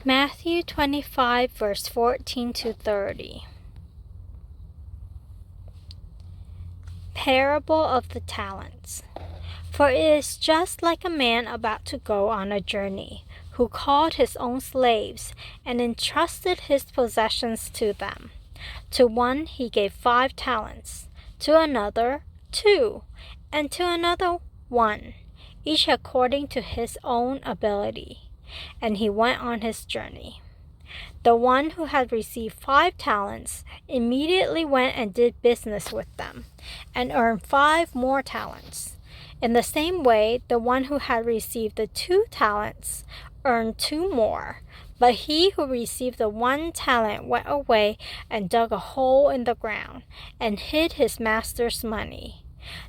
Matthew 25, verse 14 to 30. Parable of the Talents. For it is just like a man about to go on a journey, who called his own slaves and entrusted his possessions to them. To one he gave 5 talents, to another 2, and to another 1, each according to his own ability. And he went on his journey. The one who had received 5 talents immediately went and did business with them, and earned 5 more talents. In the same way, the one who had received the 2 talents earned 2 more. But he who received the 1 talent went away and dug a hole in the ground, and hid his master's money.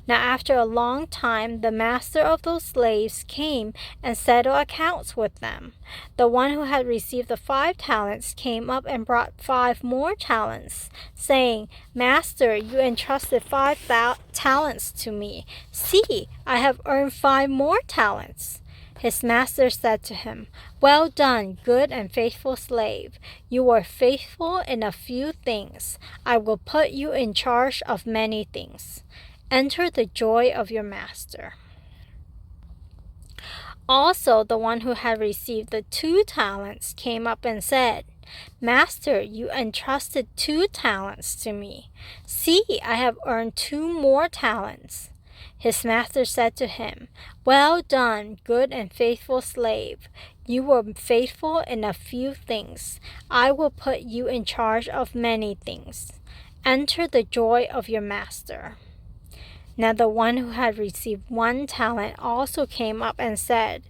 Now after a long time, the master of those slaves came and settled accounts with them. The one who had received the 5 talents came up and brought 5 more talents, saying, Master, you entrusted 5 talents to me. See, I have earned 5 more talents. His master said to him, Well done, good and faithful slave. You were faithful in a few things. I will put you in charge of many things. Enter the joy of your master. Also, the one who had received the 2 talents came up and said, Master, you entrusted 2 talents to me. See, I have earned 2 more talents. His master said to him, Well done, good and faithful slave. You were faithful in a few things. I will put you in charge of many things. Enter the joy of your master. Now the one who had received 1 talent also came up and said,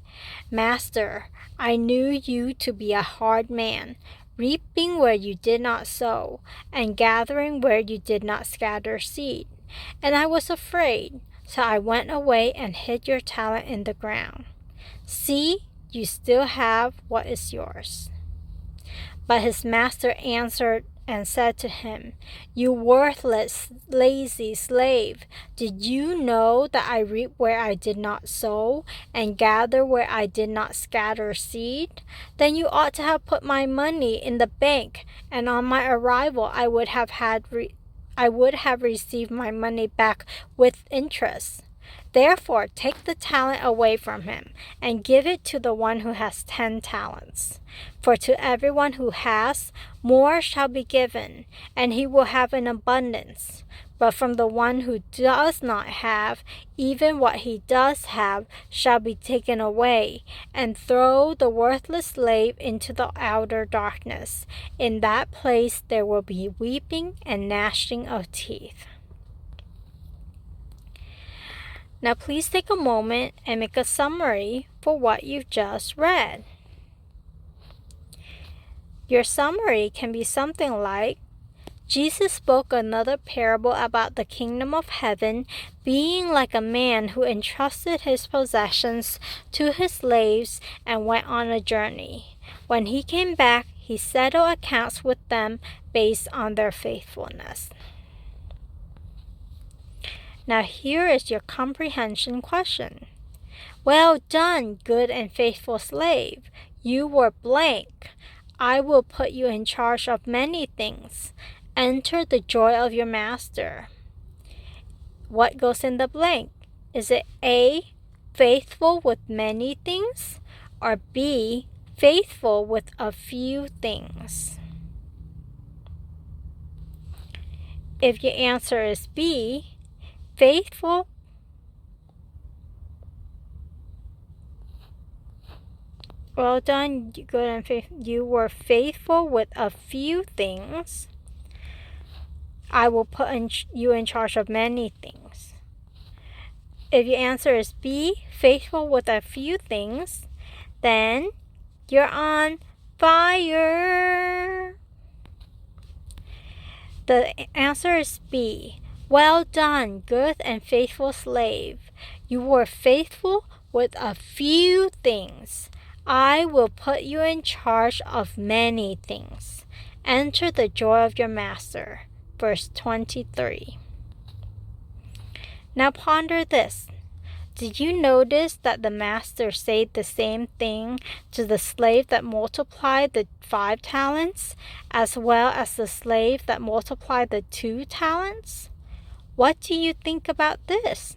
Master, I knew you to be a hard man, reaping where you did not sow, and gathering where you did not scatter seed. And I was afraid, so I went away and hid your talent in the ground. See, you still have what is yours. But his master answered and said to him, You worthless, lazy slave, did you know that I reap where I did not sow, and gather where I did not scatter seed? Then you ought to have put my money in the bank, and on my arrival I would have received my money back with interest. Therefore, take the talent away from him, and give it to the one who has 10 talents. For to everyone who has, more shall be given, and he will have an abundance. But from the one who does not have, even what he does have shall be taken away. And throw the worthless slave into the outer darkness. In that place there will be weeping and gnashing of teeth. Now please take a moment and make a summary for what you've just read. Your summary can be something like, Jesus spoke another parable about the kingdom of heaven being like a man who entrusted his possessions to his slaves and went on a journey. When he came back, he settled accounts with them based on their faithfulness. Now here is your comprehension question. Well done, good and faithful slave. You were blank. I will put you in charge of many things. Enter the joy of your master. What goes in the blank? Is it A, faithful with many things, or B, faithful with a few things? If your answer is B, faithful, well done, good and faithful. You were faithful with a few things. I will put you in charge of many things. If your answer is B, faithful with a few things, then you're on fire. The answer is B. Well done, good and faithful slave. You were faithful with a few things. I will put you in charge of many things. Enter the joy of your master. Verse 23. Now ponder this. Did you notice that the master said the same thing to the slave that multiplied the 5 talents, as well as the slave that multiplied the 2 talents? What do you think about this?